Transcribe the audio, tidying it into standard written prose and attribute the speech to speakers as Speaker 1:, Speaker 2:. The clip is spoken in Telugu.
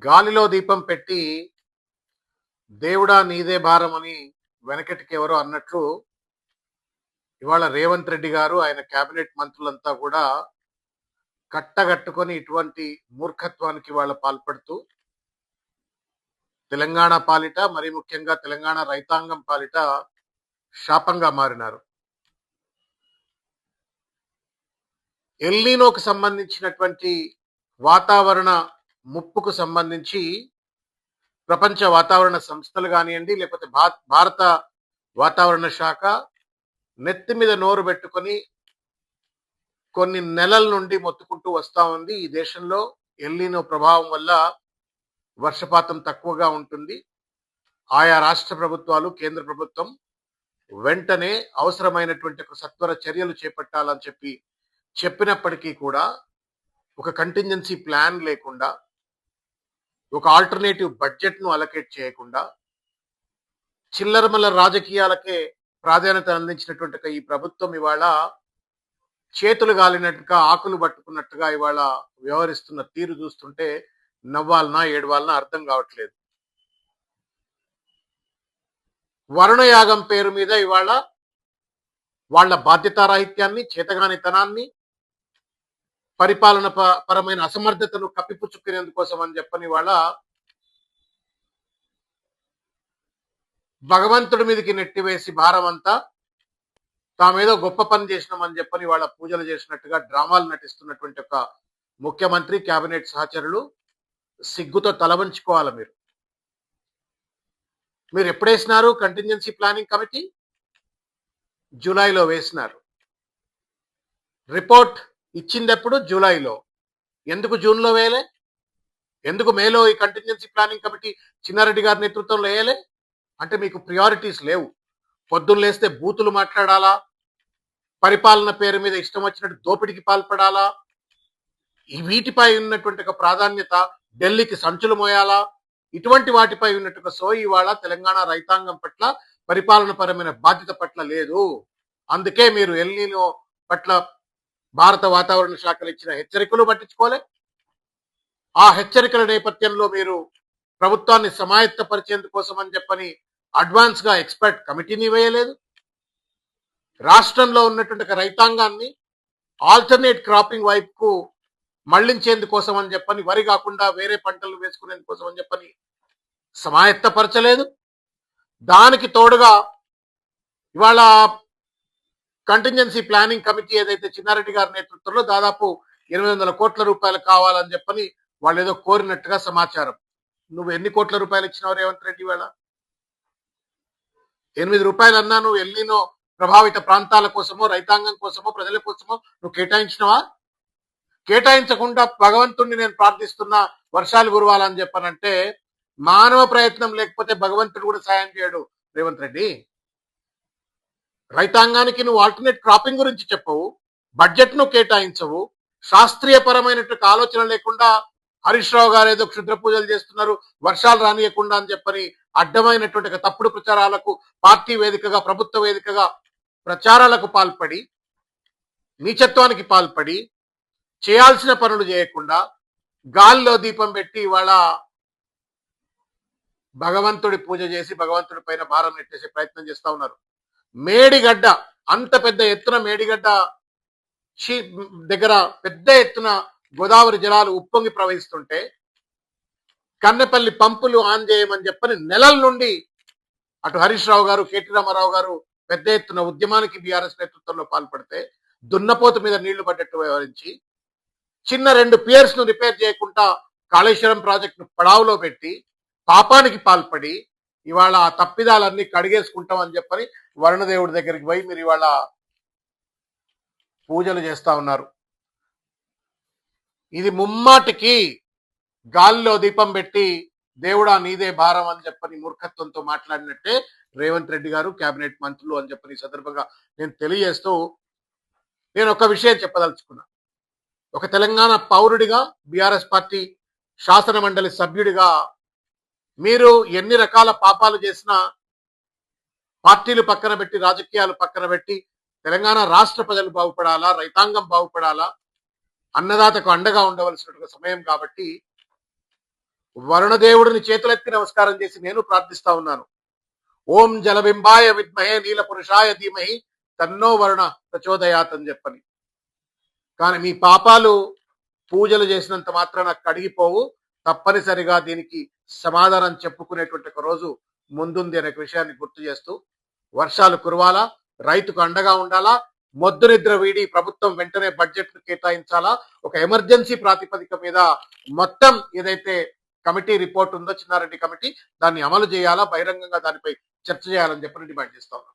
Speaker 1: గాలిలో దీపం పెట్టి దేవుడా నీదే భారం అని వెనకటికి ఎవరో అన్నట్లు ఇవాళ రేవంత్ రెడ్డి గారు ఆయన కేబినెట్ మంత్రులంతా కూడా కట్టగట్టుకొని ఇటువంటి మూర్ఖత్వానికి వాళ్ళ పాల్పడుతూ తెలంగాణ పాలిట మరి ముఖ్యంగా తెలంగాణ రైతాంగం పాలిట శాపంగా మారినారు. ఎల్నినోకు సంబంధించినటువంటి వాతావరణ ముప్పుకు సంబంధించి ప్రపంచ వాతావరణ సంస్థలు కానివ్వండి, లేకపోతే భారత వాతావరణ శాఖ నెత్తి మీద నోరు పెట్టుకొని కొన్ని నెలల నుండి మొత్తుకుంటూ వస్తా ఉంది. ఈ దేశంలో ఎల్నినో ప్రభావం వల్ల వర్షపాతం తక్కువగా ఉంటుంది. ఆయా రాష్ట్ర ప్రభుత్వాలు, కేంద్ర ప్రభుత్వం వెంటనే అవసరమైనటువంటి ఒక సత్వర చర్యలు చేపట్టాలని చెప్పినప్పటికీ కూడా ఒక కంటింజెన్సీ ప్లాన్ లేకుండా, ఒక ఆల్టర్నేటివ్ బడ్జెట్ ను అలొకేట్ చేయకుండా, చిల్లరమల్ల రాజకీయాలకే ప్రాధాన్యత అందించినటువంటి ఈ ప్రభుత్వం ఇవాళ చేతులు గాలినట్టుగా, ఆకులు పట్టుకున్నట్టుగా ఇవాళ వ్యవహరిస్తున్న తీరు చూస్తుంటే నవ్వాలనా ఏడవాలనా అర్థం కావట్లేదు. వరుణయాగం పేరు మీద ఇవాళ వాళ్ళ బాధ్యతారాహిత్యాన్ని, చేతగానితనాన్ని, పరిపాలన పరమైన అసమర్థతను కప్పిపుచ్చుకునేందుకోసం అని చెప్పని వాళ్ళ భగవంతుడి మీదకి నెట్టివేసి భారం అంతా తామేదో గొప్ప పని చేసినామని చెప్పని వాళ్ళ పూజలు చేసినట్టుగా డ్రామాలు నటిస్తున్నటువంటి ఒక ముఖ్యమంత్రి, కేబినెట్ సహచరులు సిగ్గుతో తలవంచుకోవాలి. మీరు ఎప్పుడు వేసినారు కంటింజెన్సీ ప్లానింగ్ కమిటీ? జూలైలో వేసినారు. రిపోర్ట్ ఇచ్చింది ఎప్పుడు? జూలైలో. ఎందుకు జూన్లో వేయలే? ఎందుకు మేలో ఈ కంటింజెన్సీ ప్లానింగ్ కమిటీ చిన్నారెడ్డి గారి నేతృత్వంలో వేయలే? అంటే మీకు ప్రియారిటీస్ లేవు. పొద్దున్న లేస్తే బూతులు మాట్లాడాలా, పరిపాలన పేరు మీద ఇష్టం వచ్చినట్టు దోపిడికి పాల్పడాలా, వీటిపై ఉన్నటువంటి ఒక ప్రాధాన్యత ఢిల్లీకి సంచులు మోయాలా, ఇటువంటి వాటిపై ఉన్నట్టు సోయి ఇవాళ తెలంగాణ రైతాంగం పట్ల, పరిపాలన పరమైన బాధ్యత పట్ల లేదు. అందుకే మీరు ఎల్నినో పట్ల భారత వాతావరణ శాఖలు ఇచ్చిన హెచ్చరికలు పట్టించుకోలే. ఆ హెచ్చరికల నేపథ్యంలో మీరు ప్రభుత్వాన్ని సమాయత్తపరిచేందుకోసం అని చెప్పని అడ్వాన్స్ గా ఎక్స్పర్ట్ కమిటీని వేయలేదు. రాష్ట్రంలో ఉన్నటువంటి రైతాంగాన్ని ఆల్టర్నేట్ క్రాపింగ్ వైపుకు మళ్లించేందుకోసం అని చెప్పని, వరి కాకుండా వేరే పంటలు వేసుకునేందుకోసం అని చెప్పని సమాయత్తపరచలేదు. దానికి తోడుగా ఇవాళ కంటింజెన్సీ ప్లానింగ్ కమిటీ ఏదైతే చిన్నారెడ్డి గారి నేతృత్వంలో దాదాపు 800 కోట్ల రూపాయలు కావాలని చెప్పని వాళ్ళు ఏదో కోరినట్టుగా సమాచారం. నువ్వు ఎన్ని కోట్ల రూపాయలు ఇచ్చినావు రేవంత్ రెడ్డి? వేళ 8 రూపాయలు అన్నా నువ్వు ఎల్నినో ప్రభావిత ప్రాంతాల కోసమో, రైతాంగం కోసమో, ప్రజల కోసమో నువ్వు కేటాయించినవా? కేటాయించకుండా భగవంతుణ్ణి నేను ప్రార్థిస్తున్నా వర్షాలు కురవాలని చెప్పనంటే మానవ ప్రయత్నం లేకపోతే భగవంతుడు కూడా సాయం చేయడు రేవంత్ రెడ్డి. రైతాంగానికి నువ్వు ఆల్టర్నేట్ క్రాపింగ్ గురించి చెప్పవు, బడ్జెట్ ను కేటాయించవు, శాస్త్రీయపరమైనటువంటి ఆలోచన లేకుండా హరీష్ రావు గారు ఏదో క్షుద్ర పూజలు చేస్తున్నారు, వర్షాలు రానియకుండా అని చెప్పని అడ్డమైనటువంటి తప్పుడు ప్రచారాలకు పార్టీ వేదికగా, ప్రభుత్వ వేదికగా ప్రచారాలకు పాల్పడి, నీచత్వానికి పాల్పడి, చేయాల్సిన పనులు చేయకుండా గాలిలో దీపం పెట్టి ఇవాళ భగవంతుడి పూజ చేసి భగవంతుడి పైన భారం నెట్టేసే ప్రయత్నం చేస్తా ఉన్నారు. మేడిగడ్డ, అంత పెద్ద ఎత్తున మేడిగడ్డ దగ్గర పెద్ద ఎత్తున గోదావరి జలాలు ఉప్పొంగి ప్రవహిస్తుంటే కన్నెపల్లి పంపులు ఆన్ చేయమని చెప్పని నెలల నుండి అటు హరీష్ రావు గారు, కేటీ రామారావు గారు పెద్ద ఎత్తున ఉద్యమానికి బీఆర్ఎస్ నేతృత్వంలో పాల్పడితే దున్నపోతు మీద నీళ్లు పడ్డట్టు వ్యవహరించి చిన్న 2 పియర్స్ ను రిపేర్ చేయకుండా కాళేశ్వరం ప్రాజెక్టును పడావులో పెట్టి పాపానికి పాల్పడి ఇవాళ ఆ తప్పిదాలన్నీ కడిగేసుకుంటామని చెప్పని వరుణదేవుడి దగ్గరికి పోయి మీరు ఇవాళ పూజలు చేస్తా ఉన్నారు. ఇది ముమ్మాటికి గాలిలో దీపం పెట్టి దేవుడా నీదే భారం అని చెప్పని మూర్ఖత్వంతో మాట్లాడినట్టే రేవంత్ రెడ్డి గారు, కేబినెట్ మంత్రులు అని చెప్పని ఈ సందర్భంగా నేను తెలియజేస్తూ నేను ఒక విషయం చెప్పదలుచుకున్నా. ఒక తెలంగాణ పౌరుడిగా, బీఆర్ఎస్ పార్టీ శాసన మండలి సభ్యుడిగా మీరు ఎన్ని రకాల పాపాలు చేసినా పార్టీలు పక్కన పెట్టి, రాజకీయాలు పక్కన పెట్టి తెలంగాణ రాష్ట్ర ప్రజలు బాగుపడాలా, రైతాంగం బాగుపడాలా, అన్నదాతకు అండగా ఉండవలసిన సమయం కాబట్టి వరుణదేవుడిని చేతులెత్తి నమస్కారం చేసి నేను ప్రార్థిస్తా ఉన్నాను. ఓం జలబింబాయ విద్మహే నీల పురుషాయ ధీమహి తన్నో వరుణ ప్రచోదయాత్ అని చెప్పని. కానీ మీ పాపాలు పూజలు చేసినంత మాత్రాన కడిగిపోవు. తప్పనిసరిగా దీనికి సమాధానం చెప్పుకునేటువంటి ఒక రోజు ముందుంది అనే విషయాన్ని గుర్తు చేస్తూ, వర్షాలు కురవాలా, రైతుకు అండగా ఉండాలా, మొద్దు నిద్ర వీడి ప్రభుత్వం వెంటనే బడ్జెట్ ను కేటాయించాలా, ఒక ఎమర్జెన్సీ ప్రాతిపదిక మీద మొత్తం ఏదైతే కమిటీ రిపోర్ట్ ఉందో చిన్నారెడ్డి కమిటీ, దాన్ని అమలు చేయాలా, బహిరంగంగా దానిపై చర్చ చేయాలని చెప్పని డిమాండ్ చేస్తా ఉన్నాం.